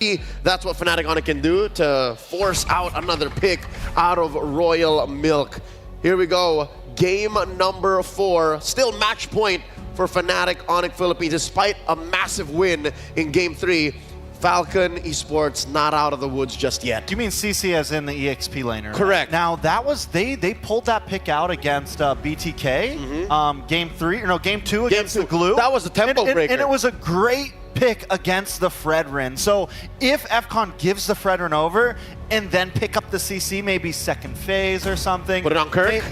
That's what Fnatic ONIC can do to force out another pick out of Royal Milk. Here we go. Game number 4. Still match point for Fnatic ONIC Philippines despite a massive win in Game 3. FCON Esports not out of the woods just yet. You mean CC as in the EXP laner? Correct. Now that was they pulled that pick out against BTK. Game 3 or no Game 2 against the Glue. That was a tempo breaker. And it was a great pick against the Fredrin. So if FCON gives the Fredrin over and then pick up the CC, maybe second phase or something. Put it on Kirk?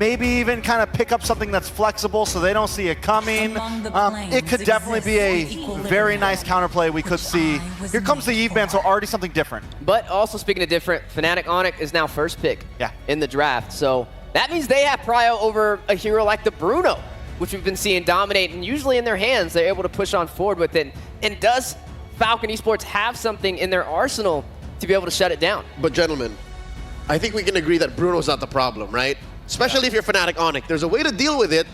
Maybe even kind of pick up something that's flexible so they don't see it coming. It could definitely be a very nice counterplay we could see. Here comes the Eve ban, so already something different. But also speaking of different, Fnatic ONIC is now first pick in the draft. So that means they have prio over a hero like the Bruno, which we've been seeing dominate, and usually in their hands, they're able to push on forward with it. And does FCON Esports have something in their arsenal to be able to shut it down? But gentlemen, I think we can agree that Bruno's not the problem, right? Especially if you're Fnatic ONIC. There's a way to deal with it,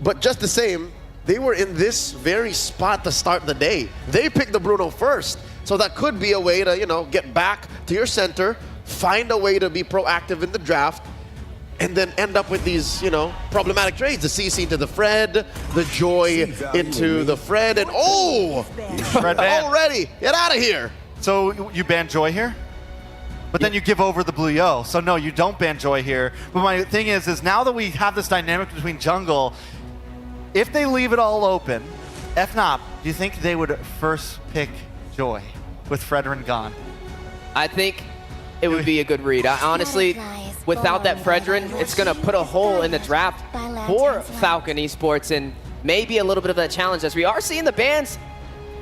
but just the same, they were in this very spot to start the day. They picked the Bruno first, so that could be a way to, you know, get back to your center, find a way to be proactive in the draft, and then end up with these, you know, problematic trades. The CC into the Fred, the Joy into the Fred, and Fred ban. already, get out of here. So you ban Joy here? But then you give over the Blue Yo. So no, you don't ban Joy here. But my thing is now that we have this dynamic between jungle, if they leave it all open, FNOP, do you think they would first pick Joy with Fredrin gone? I think it would be a good read. Honestly, without that Fredrin, it's going to put a hole in the draft for FCON Esports and maybe a little bit of that challenge as we are seeing the bans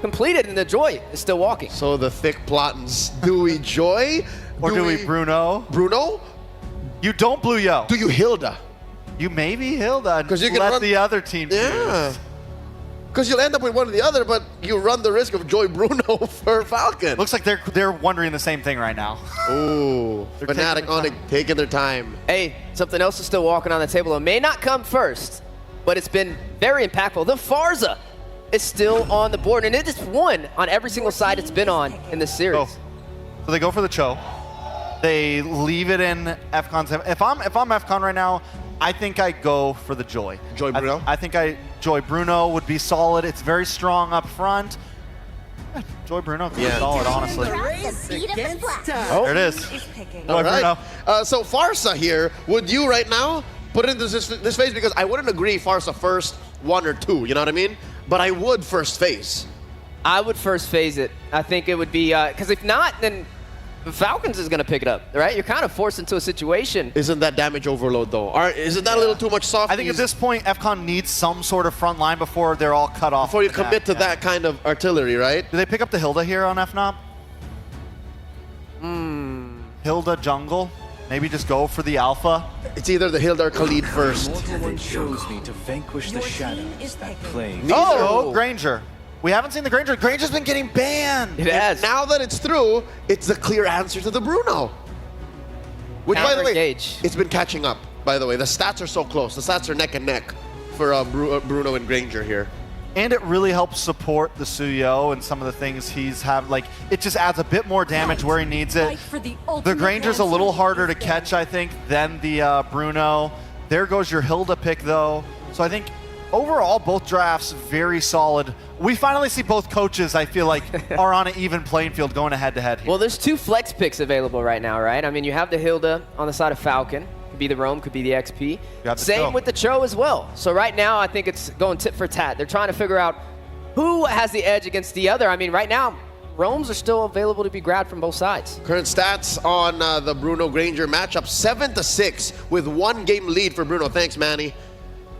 completed and the Joy is still walking. So the thick plottins, do we Joy? Or do we Bruno? Bruno? You don't Blue Yo. Do you Hilda? You maybe Hilda. Because you can let run the other team choose. Because you'll end up with one or the other, but you run the risk of Joy Bruno for FCON. Looks like they're wondering the same thing right now. Ooh, Fnatic ONIC taking their time. Hey, something else is still walking on the table. It may not come first, but it's been very impactful. The Farza is still on the board, and it is won on every single side it's been on in this series. So they go for the Cho. They leave it in FCON's. If I'm FCON right now, I think I go for the Joy. Joy Bruno? I think Joy Bruno would be solid. It's very strong up front. Joy Bruno could be solid, honestly. There it is. All right. So Farsa here, would you right now put it into this phase? Because I wouldn't agree Farsa first 1 or 2, you know what I mean? But I would first phase. I would first phase it. I think it would be, because if not, then Falcons is going to pick it up, right? You're kind of forced into a situation. Isn't that damage overload, though? Isn't that a little too much soft? I think at this point, FCON needs some sort of front line before they're all cut off. Before you commit to that kind of artillery, right? Do they pick up the Hilda here on FNOP? Hilda jungle? Maybe just go for the alpha? It's either the Hilda or Khalid first. Chose me to vanquish the shadows that plague. Oh, Granger. We haven't seen the Granger. Granger's been getting banned. It has. Now that it's through, it's the clear answer to the Bruno. Which, by the way, it's been catching up, by the way. The stats are so close. The stats are neck and neck for Bruno and Granger here. And it really helps support the Suyo and some of the things he's have. Like, it just adds a bit more damage where he needs it. The Granger's a little harder to catch, I think, than the Bruno. There goes your Hilda pick, though. So I think overall, both drafts very solid. We finally see both coaches, I feel like, are on an even playing field going head-to-head here. Well, there's 2 flex picks available right now, right? I mean, you have the Hilda on the side of FCON. Could be the Roam, could be the XP. Same with the Cho as well. So right now, I think it's going tit for tat. They're trying to figure out who has the edge against the other. I mean, right now, Roams are still available to be grabbed from both sides. Current stats on the Bruno-Granger matchup, 7-6 with 1 game lead for Bruno. Thanks, Manny.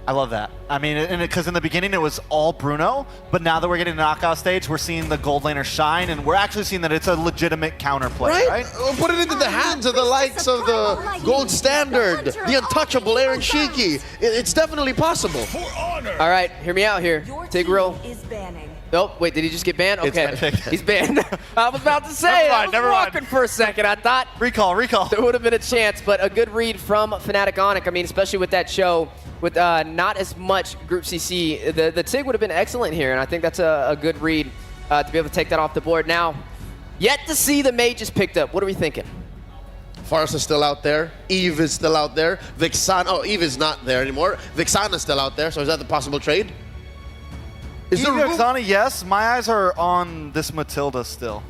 I love that. I mean, because in the beginning it was all Bruno, but now that we're getting to the knockout stage, we're seeing the gold laner shine, and we're actually seeing that it's a legitimate counterplay, right? Put it into the hands of the likes of the gold standard, the untouchable Aaron Shiki. It's definitely possible. All right, hear me out here. Tigreal is banning. Nope, wait, did he just get banned? Okay, he's banned. I was about to say, I was walking for a second. I thought recall. There would have been a chance, but a good read from Fnatic ONIC. I mean, especially with that show, with not as much Group CC, the TIG would have been excellent here, and I think that's a good read to be able to take that off the board. Now, yet to see the mages picked up. What are we thinking? Farce is still out there. Eve is still out there. Vixana, oh, Eve is not there anymore. Vixana is still out there, so is that the possible trade? Is Eve Vixana, yes. My eyes are on this Matilda still.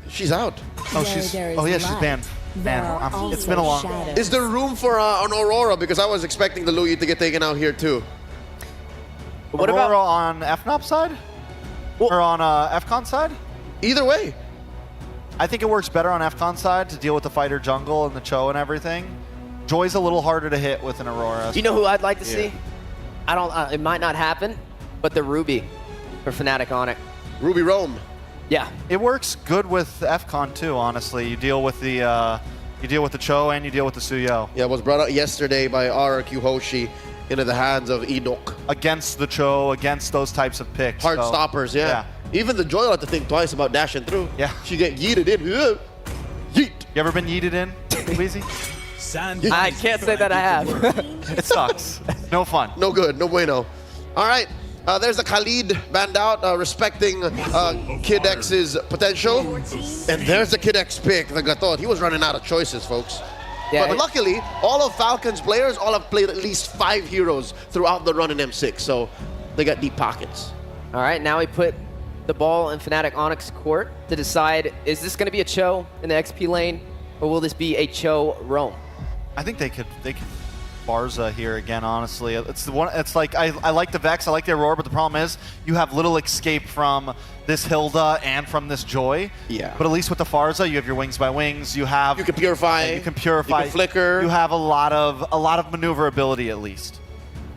She's out. Oh, she's banned. Man, it's been a long. Is there room for an Aurora? Because I was expecting the Louis to get taken out here too. What Aurora about on FNOP side? Well, or on FCON side? Either way. I think it works better on FCON side to deal with the fighter jungle and the Cho and everything. Joy's a little harder to hit with an Aurora. You know who I'd like to see? I don't. It might not happen, but the Ruby for Fnatic ONIC. Ruby Roam. Yeah, it works good with FCON too. Honestly, you deal with the Cho and you deal with the Suyo. Yeah, it was brought out yesterday by RRQ Hoshi into the hands of Edok. Against the Cho, against those types of picks. Hard stoppers, yeah. Even the Joy will have to think twice about dashing through. Yeah. She get yeeted in. Yeet. You ever been yeeted in, Weezy? I can't say that I have. It sucks. No fun. No good. No bueno. All right. There's the Khalid banned out, respecting Kid X's potential. And there's the Kid X pick, the Gatot. He was running out of choices, folks. Yeah, but luckily, all of Falcon's players all have played at least 5 heroes throughout the run in M6, so they got deep pockets. All right, now we put the ball in Fnatic ONIC's court to decide, is this going to be a Cho in the XP lane, or will this be a Cho roam? I think they could Barza here again, honestly. It's the one. It's like I like the Vex, I like the Aurora, but the problem is you have little escape from this Hilda and from this Joy. Yeah. But at least with the Farza, you have your wings by wings. You have you can purify. You can purify. You can flicker. You have a lot of maneuverability at least.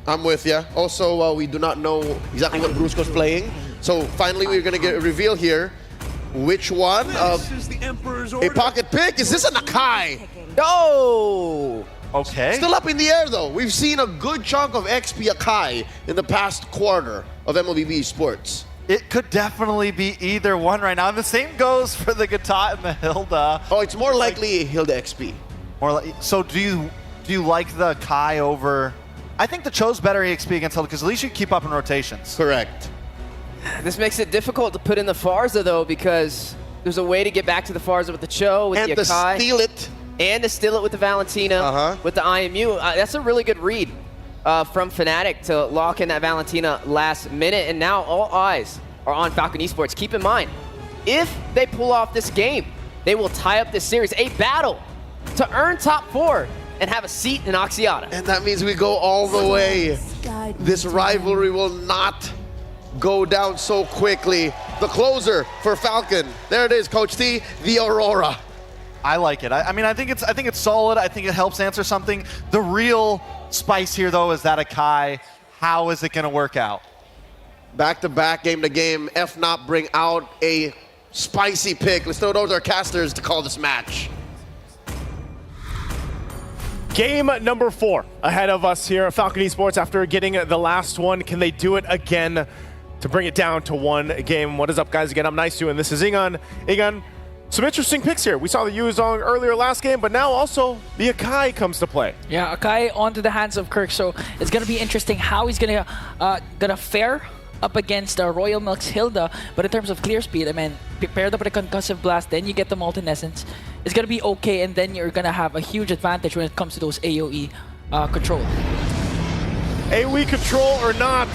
I'm with you. Also, we do not know exactly what Brusco's playing, so finally we're gonna get a reveal here. Which one? A pocket pick? Is this a Nakai? No. Okay. Still up in the air, though. We've seen a good chunk of XP Akai in the past quarter of MLBB Esports. It could definitely be either one right now. And the same goes for the Gatot and the Hilda. Oh, it's more likely Hilda XP. So do you like the Kai over? I think the Cho's better EXP against Hilda because at least you keep up in rotations. Correct. This makes it difficult to put in the Farza, though, because there's a way to get back to the Farza with the Cho, with and the Akai. And to steal it. And to steal it with the Valentina, with the IMU. That's a really good read from Fnatic to lock in that Valentina last minute. And now all eyes are on Falcon Esports. Keep in mind, if they pull off this game, they will tie up this series. A battle to earn top 4 and have a seat in Oxiata. And that means we go all the way. This rivalry will not go down so quickly. The closer for Falcon. There it is, Coach T, the Aurora. I like it. I mean, I think it's solid. I think it helps answer something. The real spice here, though, is that Akai. How is it going to work out? Back-to-back, game-to-game, FNOP bring out a spicy pick. Let's throw those our casters to call this match. Game number 4 ahead of us here at Falcon Esports after getting the last one. Can they do it again to bring it down to 1 game? What is up, guys? Again, I'm Nice2, and this is Ingon. Ingon, some interesting picks here. We saw the Yuzong earlier last game, but now also the Akai comes to play. Yeah, Akai onto the hands of Kirk, so it's going to be interesting how he's going to fare up against Royal Milk's Hilda. But in terms of clear speed, I mean, paired up with a concussive blast, then you get the Molten Essence. It's going to be okay, and then you're going to have a huge advantage when it comes to those AoE control. AoE control or not,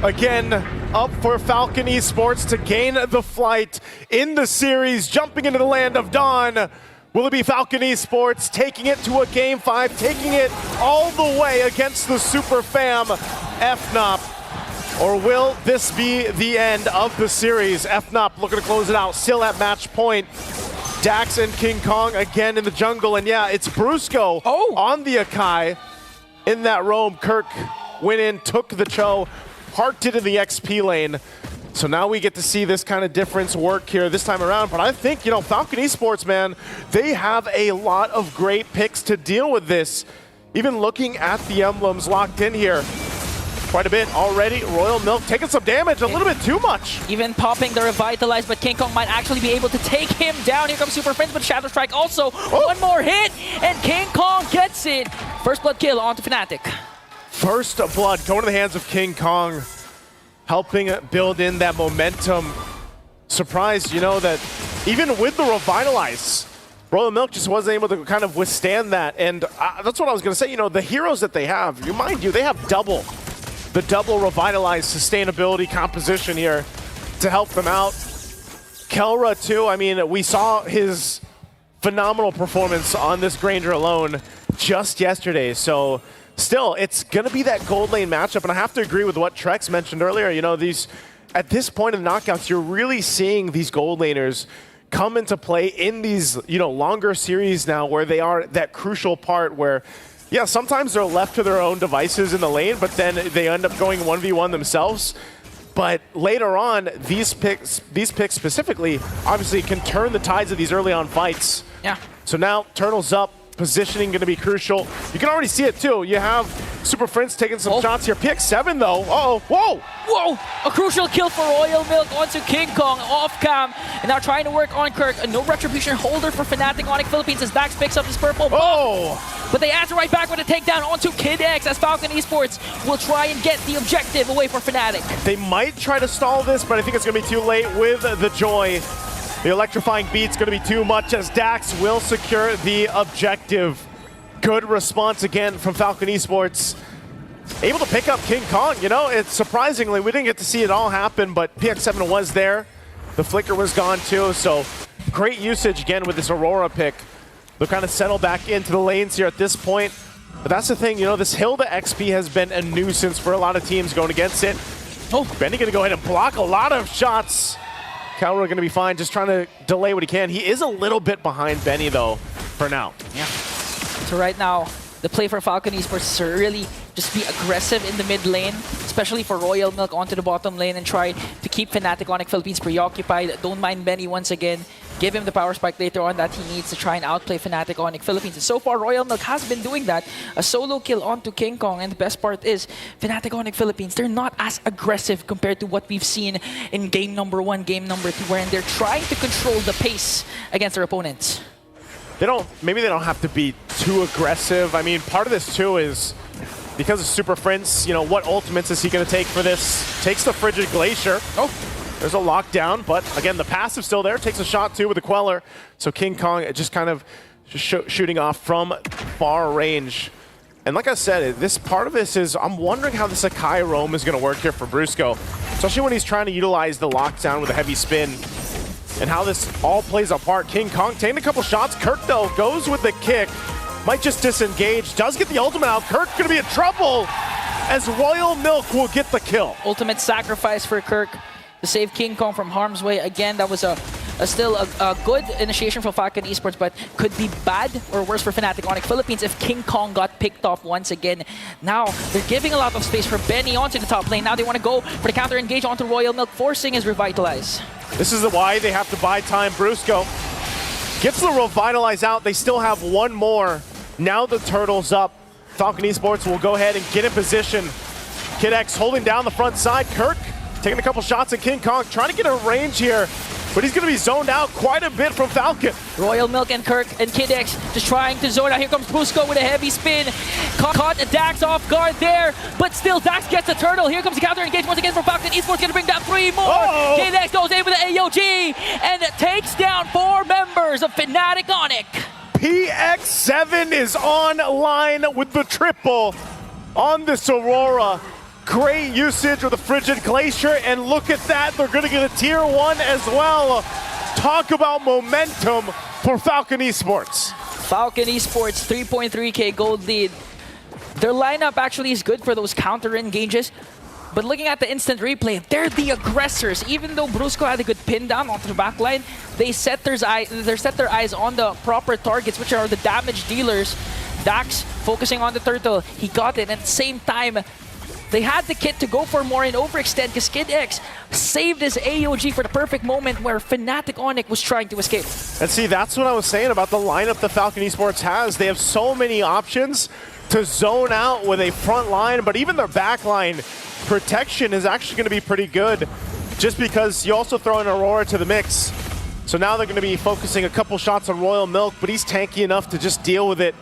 again, up for Falcon Esports to gain the flight in the series, jumping into the land of Dawn. Will it be Falcon Esports taking it to a Game 5, taking it all the way against the super fam FNOP? Or will this be the end of the series? FNOP looking to close it out, still at match point. Dax and King Kong again in the jungle, and yeah, it's Brusco on the Akai in that roam. Kirk went in, took the Cho, parked it in the XP lane. So now we get to see this kind of difference work here this time around. But I think, you know, Falcon Esports, man, they have a lot of great picks to deal with this. Even looking at the emblems locked in here. Quite a bit already. Royal Milk taking some damage, a little bit too much. Even popping the Revitalize, but King Kong might actually be able to take him down. Here comes Super Friends, but Shadow Strike also. One more hit, and King Kong gets it. First blood kill onto Fnatic. First blood going to the hands of King Kong, helping build in that momentum. surprised, you know, that even with the Revitalize, Royal Milk just wasn't able to kind of withstand that. And that's what I was going to say. You know, the heroes that they have, mind you, they have the double Revitalize sustainability composition here to help them out. Kelra, too. I mean, we saw his phenomenal performance on this Granger alone just yesterday. So still, it's going to be that gold lane matchup. And I have to agree with what Trex mentioned earlier. You know, at this point in the knockouts, you're really seeing these gold laners come into play in these, you know, longer series now where they are that crucial part where, yeah, sometimes they're left to their own devices in the lane, but then they end up going 1v1 themselves. But later on, these picks specifically, obviously can turn the tides of these early on fights. Yeah. So now Turtle's up. Positioning going to be crucial. You can already see it too. You have Super Prince taking some shots here. PX7 though. Uh-oh. Whoa! Whoa! A crucial kill for Royal Milk onto King Kong off cam. And now trying to work on Kirk. A no retribution holder for Fnatic ONIC Philippines as Dax picks up his purple buff. Oh! But they answer right back with a takedown onto Kid X as Falcon Esports will try and get the objective away for Fnatic. They might try to stall this, but I think it's going to be too late with the Joy. The electrifying beat's going to be too much as Dax will secure the objective. Good response again from Falcon Esports. Able to pick up King Kong. You know, it's surprisingly, we didn't get to see it all happen, but PX7 was there. The flicker was gone too, so great usage again with this Aurora pick. They'll kind of settle back into the lanes here at this point. But that's the thing, you know, this Hilda XP has been a nuisance for a lot of teams going against it. Oh, Benny going to go ahead and block a lot of shots. Kelra going to be fine, just trying to delay what he can. He is a little bit behind Benny, though, for now. Yeah. So right now, the play for Falcon Esports is to really just be aggressive in the mid lane, especially for Royal Milk onto the bottom lane and try to keep Fnatic ONIC Philippines preoccupied. Don't mind Benny once again. Give him the power spike later on that he needs to try and outplay Fnatic ONIC Philippines. And so far, Royal Milk has been doing that. A solo kill onto King Kong. And the best part is, Fnatic ONIC Philippines, they're not as aggressive compared to what we've seen in game number 1, game number 2, wherein they're trying to control the pace against their opponents. Maybe they don't have to be too aggressive. I mean, part of this too is because of Super Prince, you know, what ultimates is he going to take for this? Takes the Frigid Glacier. Oh, there's a lockdown, but again, the passive still there. Takes a shot too with the Queller. So King Kong just kind of shooting off from far range. And like I said, this part of this is, I'm wondering how the Sakai roam is going to work here for Brusco, especially when he's trying to utilize the lockdown with a heavy spin. And how this all plays apart. King Kong taking a couple shots. Kirk, though, goes with the kick. Might just disengage. Does get the ultimate out. Kirk going to be in trouble as Royal Milk will get the kill. Ultimate sacrifice for Kirk to save King Kong from harm's way. Again, that was still a good initiation for Falcon Esports, but could be bad or worse for Fnatic ONIC Philippines if King Kong got picked off once again. Now, they're giving a lot of space for Benny onto the top lane. Now they want to go for the counter engage onto Royal Milk, forcing his Revitalize. This is why they have to buy time. Brusco gets the Revitalize out. They still have one more. Now the Turtle's up. Falcon Esports will go ahead and get in position. Kid X holding down the front side. Kirk taking a couple shots at King Kong, trying to get a range here. But he's going to be zoned out quite a bit from Falcon. Royal Milk and Kirk and Kid X just trying to zone out. Here comes Brusco with a heavy spin. Caught Dax off guard there, but still Dax gets the turtle. Here comes the counter engage once again from Falcon Esports, going to bring down 3 more. Oh. Kid X goes in with the AOG and takes down 4 members of Fnatic ONIC. PX7 is online with the triple on this Aurora. Great usage with the Frigid Glacier, and look at that, they're gonna get a tier 1 as well. Talk about momentum for Falcon Esports. Falcon Esports, 3.3k gold lead. Their lineup actually is good for those counter engages, but looking at the instant replay, they're the aggressors. Even though Brusco had a good pin down onto the backline, they set their eyes on the proper targets, which are the damage dealers. Dax focusing on the turtle, he got it, and at the same time, they had the kit to go for more and overextend because Kid X saved his AOG for the perfect moment where Fnatic ONIC was trying to escape. And see, that's what I was saying about the lineup that Falcon Esports has. They have so many options to zone out with a front line, but even their back line protection is actually going to be pretty good just because you also throw in Aurora to the mix. So now they're going to be focusing a couple shots on Royal Milk, but he's tanky enough to just deal with it.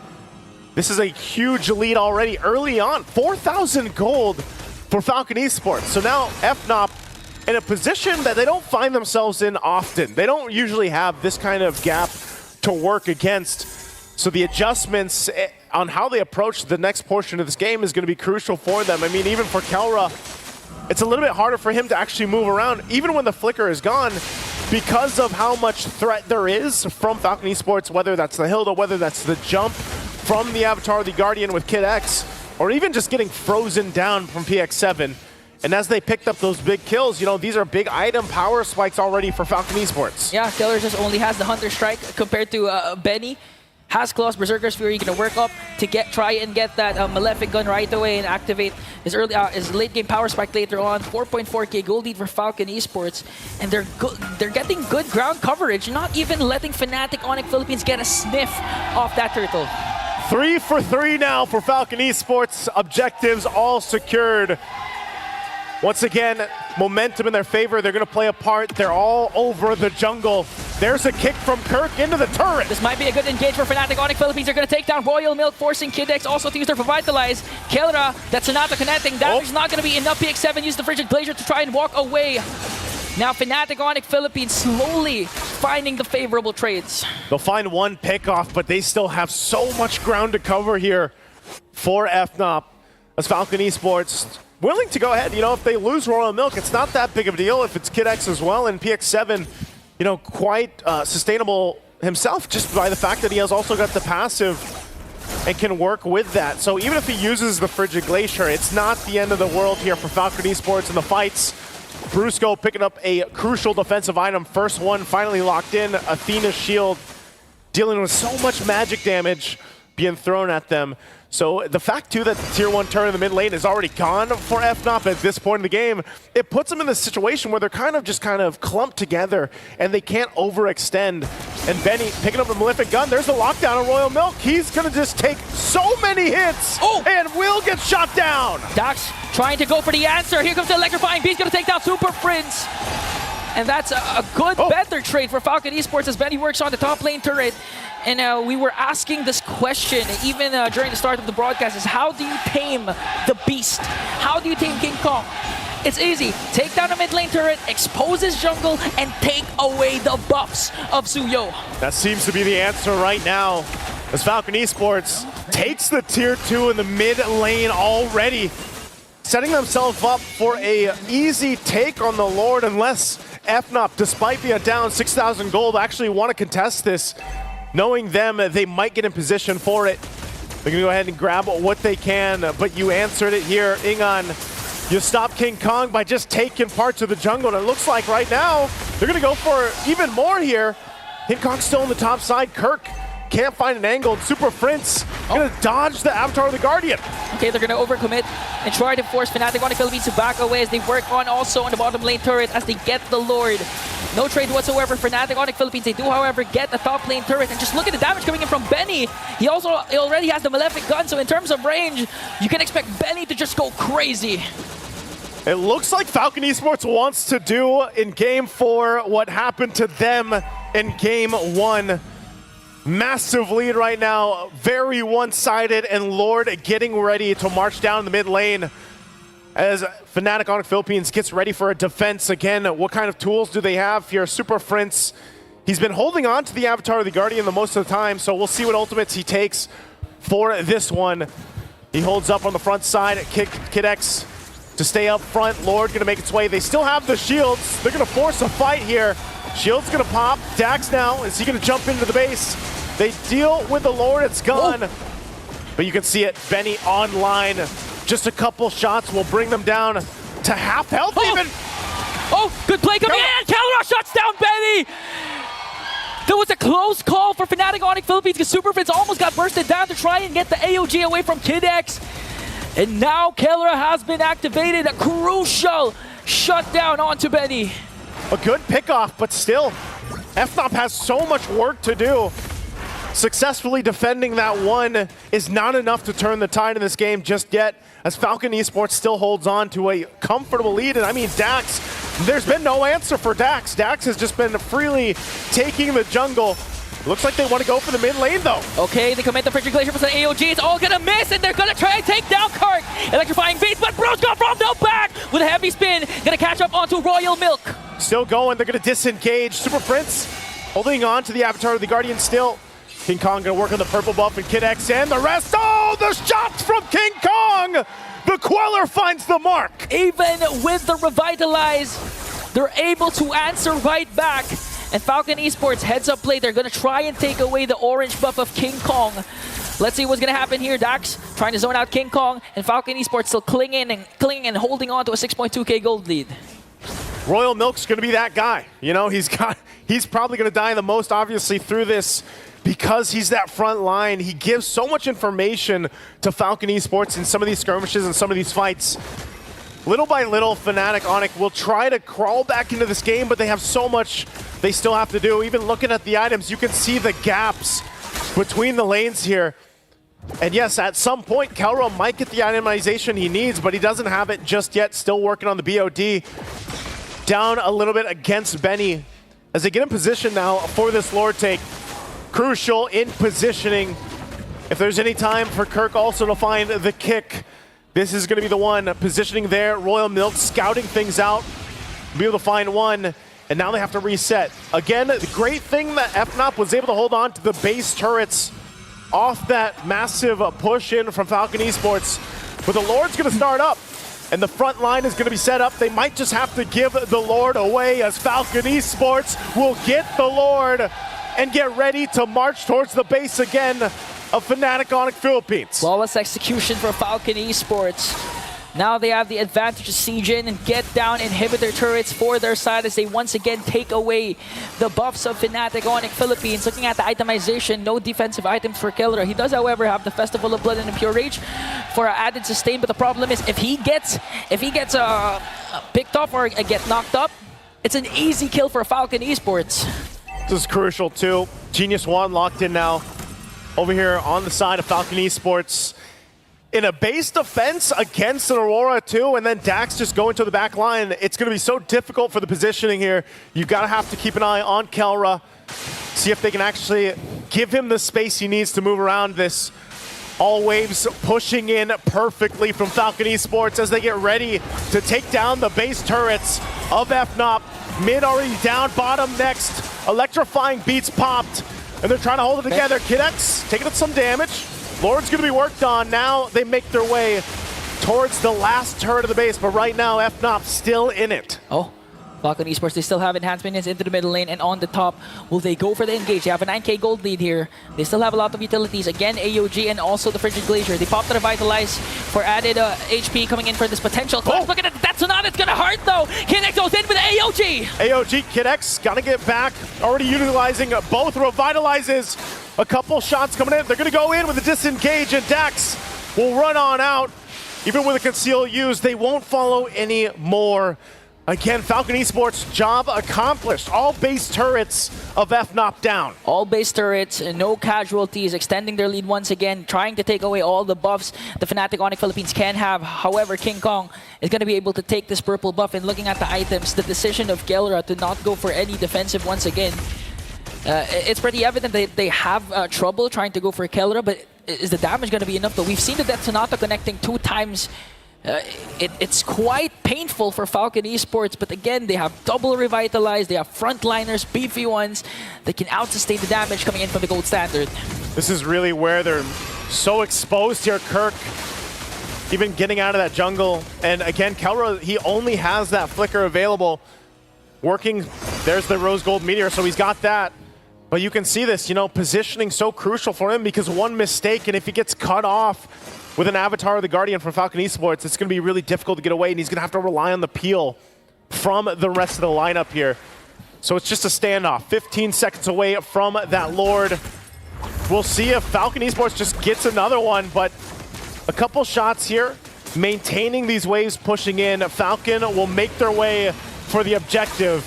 This is a huge lead already early on. 4,000 gold for Falcon Esports. So now FNOP in a position that they don't find themselves in often. They don't usually have this kind of gap to work against. So the adjustments on how they approach the next portion of this game is going to be crucial for them. I mean, even for Kelra, it's a little bit harder for him to actually move around, even when the flicker is gone, because of how much threat there is from Falcon Esports, whether that's the Hilda, whether that's the jump from the Avatar of the Guardian with Kid X, or even just getting frozen down from PX7. And as they picked up those big kills, you know, these are big item power spikes already for Falcon Esports. Yeah, Kelra just only has the Hunter Strike compared to Benny. Has Claws, Berserker's Fury, gonna work up to try and get that Malefic gun right away and activate his late game power spike later on. 4.4k gold lead for Falcon Esports, and they're getting good ground coverage, not even letting Fnatic ONIC Philippines get a sniff off that turtle. 3 for 3 now for Falcon Esports. Objectives all secured. Once again, momentum in their favor. They're going to play a part. They're all over the jungle. There's a kick from Kirk into the turret. This might be a good engage for Fnatic ONIC Philippines. They're going to take down Royal Milk, forcing Kid X also to use their Revitalize. Kelra, that's Sonata connecting. Damage is not going to be enough. PX7 used the Frigid Glacier to try and walk away. Now Fnatic ONIC Philippines slowly finding the favorable trades. They'll find one pickoff, but they still have so much ground to cover here for FNOP. As Falcon Esports willing to go ahead, you know, if they lose Royal Milk, it's not that big of a deal if it's Kid X as well, and PX7, you know, quite sustainable himself just by the fact that he has also got the passive and can work with that. So even if he uses the Frigid Glacier, it's not the end of the world here for Falcon Esports in the fights. Brusco picking up a crucial defensive item. First one finally locked in. Athena's shield dealing with so much magic damage being thrown at them. So the fact, too, that the Tier 1 turret in the mid lane is already gone for FNOP at this point in the game, it puts them in this situation where they're kind of clumped together and they can't overextend. And Benny picking up the Malefic gun. There's the lockdown on Royal Milk. He's going to just take so many hits and will get shot down. Dax trying to go for the answer. Here comes the Electrifying Beast, going to take down Super Prince. And that's a good better trade for Falcon Esports as Benny works on the top lane turret. And we were asking this question even during the start of the broadcast, is how do you tame the beast? How do you tame King Kong? It's easy. Take down a mid lane turret, expose his jungle, and take away the buffs of Suyo. That seems to be the answer right now, as Falcon Esports takes the Tier 2 in the mid lane already, setting themselves up for a easy take on the Lord, unless FNOP, despite being down 6,000 gold, actually want to contest this. Knowing them, they might get in position for it. They're going to go ahead and grab what they can, but you answered it here, Ingon. You stop King Kong by just taking parts of the jungle, and it looks like right now they're going to go for even more here. King Kong's still on the top side. Kirk can't find an angle. Super Prince going to dodge the Avatar of the Guardian. Okay, they're going to overcommit and try to force Fnatic ONIC Philippines to back away as they work on also on the bottom lane turret as they get the Lord. No trade whatsoever for Fnatic ONIC Philippines. They do, however, get the top lane turret. And just look at the damage coming in from Benny. He already has the Malefic gun, so in terms of range, you can expect Benny to just go crazy. It looks like Falcon Esports wants to do in Game 4 what happened to them in Game 1. Massive lead right now, very one-sided, and Lord getting ready to march down the mid lane as Fnatic ONIC Philippines gets ready for a defense. Again, what kind of tools do they have here? Super Prince, he's been holding on to the Avatar of the Guardian the most of the time, so we'll see what ultimates he takes for this one. He holds up on the front side, Kid X to stay up front. Lord gonna make its way. They still have the shields. They're gonna force a fight here. Shield's gonna pop. Dax now, is he gonna jump into the base? They deal with the Lord, it's gone. But you can see it, Benny online. Just a couple shots will bring them down to half health even. Good play coming in. Kelra shuts down Benny. There was a close call for Fnatic ONIC Philippines because Super Prince almost got bursted down to try and get the AOG away from Kid X. And now Kelra has been activated. A crucial shutdown onto Benny. A good pickoff, but still, FNOP has so much work to do. Successfully defending that one is not enough to turn the tide in this game just yet, as Falcon Esports still holds on to a comfortable lead. And I mean, Dax, there's been no answer for Dax. Dax has just been freely taking the jungle. Looks like they want to go for the mid lane, though. Okay, they commit the Frigid Glacier for the AOG. It's all gonna miss, and they're gonna try and take down Kirk. Electrifying beats, but Bro's gone from the back with a heavy spin. Gonna catch up onto Royal Milk. Still going. They're going to disengage. Super Prince holding on to the Avatar of the Guardian still. King Kong going to work on the purple buff, and Kid X and the rest. Oh, the shots from King Kong! The Queller finds the mark. Even with the Revitalize, they're able to answer right back. And Falcon Esports heads up play. They're going to try and take away the orange buff of King Kong. Let's see what's going to happen here. Dax trying to zone out King Kong, and Falcon Esports still clinging and holding on to a 6.2k gold lead. Royal Milk's going to be that guy. You know, he's probably going to die the most, obviously, through this because he's that front line. He gives so much information to Falcon Esports in some of these skirmishes and some of these fights. Little by little, Fnatic, ONIC will try to crawl back into this game, but they have so much they still have to do. Even looking at the items, you can see the gaps between the lanes here. And yes, at some point, Kelra might get the itemization he needs, but he doesn't have it just yet. Still working on the BOD. Down a little bit against Benny as they get in position now for this Lord take. Crucial in positioning. If there's any time for Kirk also to find the kick, this is going to be the one. Positioning there, Royal Milk scouting things out, be able to find one, and now they have to reset. Again, the great thing that FNOP was able to hold on to the base turrets off that massive push in from Falcon Esports. But the Lord's going to start up, and the front line is going to be set up. They might just have to give the Lord away as Falcon Esports will get the Lord and get ready to march towards the base again of Fnatic ONIC Philippines. Flawless execution for Falcon Esports. Now they have the advantage to siege in and get down inhibitor turrets for their side as they once again take away the buffs of Fnatic ONIC Philippines. Looking at the itemization, no defensive items for Kelra. He does, however, have the Festival of Blood and Impure Rage for added sustain, but the problem is if he gets picked off or get knocked up, it's an easy kill for Falcon Esports. This is crucial too. Genius One locked in now over here on the side of Falcon Esports. In a base defense against an Aurora too, and then Dax just going to the back line. It's going to be so difficult for the positioning here. You got to have to keep an eye on Kelra. See if they can actually give him the space he needs to move around this. All waves pushing in perfectly from Falcon Esports as they get ready to take down the base turrets of FNOP. Mid already down, bottom next. Electrifying beats popped, and they're trying to hold it together. Kid X taking up some damage. Lord's going to be worked on. Now they make their way towards the last turret of the base, but right now FNOP still in it. Oh, Falcon Esports, they still have enhanced minions into the middle lane, and on the top, will they go for the engage? They have a 9k gold lead here. They still have a lot of utilities. Again, AOG and also the Frigid Glacier. They popped the Revitalize for added HP coming in for this potential clash. Look at it, that's not, it's gonna hurt though. Kid X goes in with AOG. AOG, Kid X, gotta get back. Already utilizing both Revitalizes. A couple shots coming in. They're gonna go in with a disengage, and Dax will run on out. Even with a conceal use, they won't follow any more. Again, Falcon Esports, job accomplished. All base turrets of FNOP down. All base turrets, no casualties, extending their lead once again, trying to take away all the buffs the Fnatic ONIC Philippines can have. However, King Kong is going to be able to take this purple buff, and looking at the items, the decision of Kelra to not go for any defensive once again, it's pretty evident that they have trouble trying to go for Kelra, but is the damage going to be enough though? We've seen the Death Sonata connecting 2 times. It's quite painful for Falcon Esports, but again, they have double Revitalized, they have frontliners, beefy ones that can out-sustain the damage coming in from the gold standard. This is really where they're so exposed here. Kirk even getting out of that jungle. And again, Kelra, he only has that flicker available. Working, there's the rose gold meteor, so he's got that. But you can see this, you know, positioning so crucial for him because one mistake, and if he gets cut off with an Avatar of the Guardian from Falcon Esports, it's going to be really difficult to get away, and he's going to have to rely on the peel from the rest of the lineup here. So it's just a standoff. 15 seconds away from that Lord. We'll see if Falcon Esports just gets another one, but a couple shots here, maintaining these waves, pushing in. Falcon will make their way for the objective.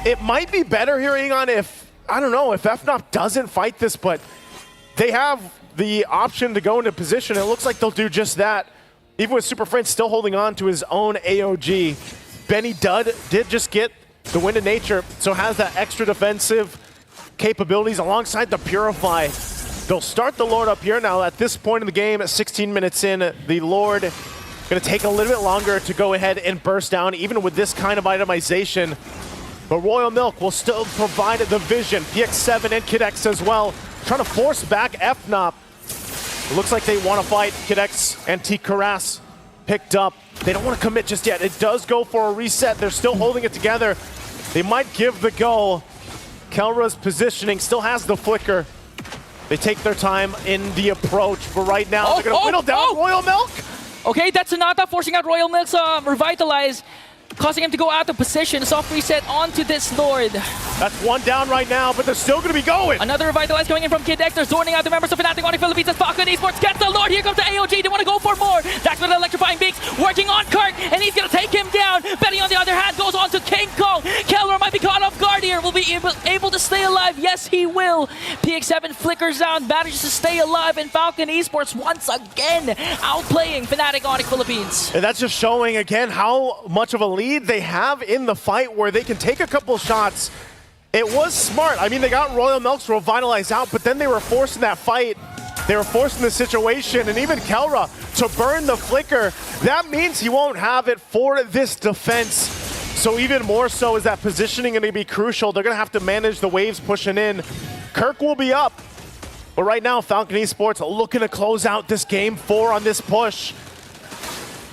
It might be better here, Egon, if, I don't know, if FNOP doesn't fight this, but they have the option to go into position. It looks like they'll do just that. Even with Super Friends still holding on to his own AOG. Benny did just get the Wind of Nature, so has that extra defensive capabilities alongside the Purify. They'll start the Lord up here now. At this point in the game, 16 minutes in, the Lord going to take a little bit longer to go ahead and burst down, even with this kind of itemization. But Royal Milk will still provide the vision. PX7 and KidX as well, trying to force back FNOP. It looks like they want to fight. KidX and T-Karas picked up. They don't want to commit just yet. It does go for a reset. They're still holding it together. They might give the go. Kelra's positioning still has the flicker. They take their time in the approach, but right now they're going to whittle down Royal Milk. Okay, that's Sonata forcing out Royal Milk's Revitalize, causing him to go out of position. Soft reset onto this Lord. That's one down right now, but they're still going to be going. Another Revitalize coming in from KidX. They're zoning out the members of Fnatic ONIC Philippines as FCON Esports gets the Lord. Here comes the AOG. They want to go for more. That's with electrifying beaks, working on Kirk, and he's going to take him down. Betty, on the other hand, goes on to King Kong. Kelra might be caught off guard here. Will be able to stay alive. Yes, he will. PX7 flickers out, manages to stay alive, and FCON Esports once again outplaying Fnatic ONIC Philippines. And that's just showing again how much of a lead they have in the fight, where they can take a couple shots. It was smart. I mean, they got Royal Milk's Revitalize out, but then they were forcing that fight. They were forcing the situation, and even Kelra to burn the flicker. That means he won't have it for this defense. So even more so is that positioning going to be crucial. They're going to have to manage the waves pushing in. Kirk will be up. But right now, FCON Esports looking to close out this game 4 on this push.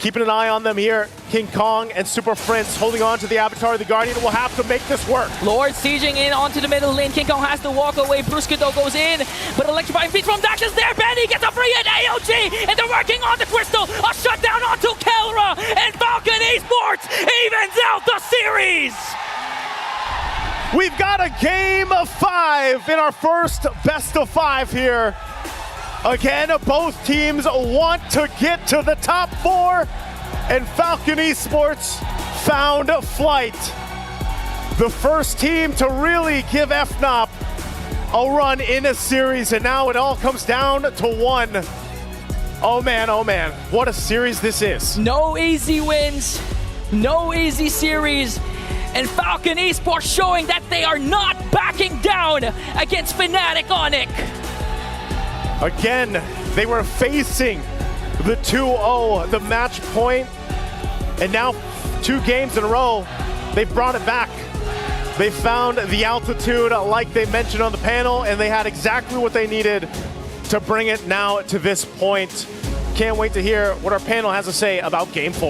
Keeping an eye on them here. King Kong and Super Prince holding on to the Avatar of the Guardian will have to make this work. Lord sieging in onto the middle lane. King Kong has to walk away. Brusquedo goes in, but electrifying beats from Dash is there. Benny gets a free hit. AOG, and they're working on the Crystal. A shutdown onto Kelra, and FCON Esports evens out the series. We've got a game of 5 in our first best of 5 here. Again, both teams want to get to the top 4, and FCON Esports found Flight. The first team to really give FNOP a run in a series, and now it all comes down to 1. Oh man, what a series this is. No easy wins, no easy series, and FCON Esports showing that they are not backing down against Fnatic ONIC. Again, they were facing the 2-0, the match point, and now 2 games in a row, they've brought it back. They found the altitude like they mentioned on the panel, and they had exactly what they needed to bring it now to this point. Can't wait to hear what our panel has to say about Game 4.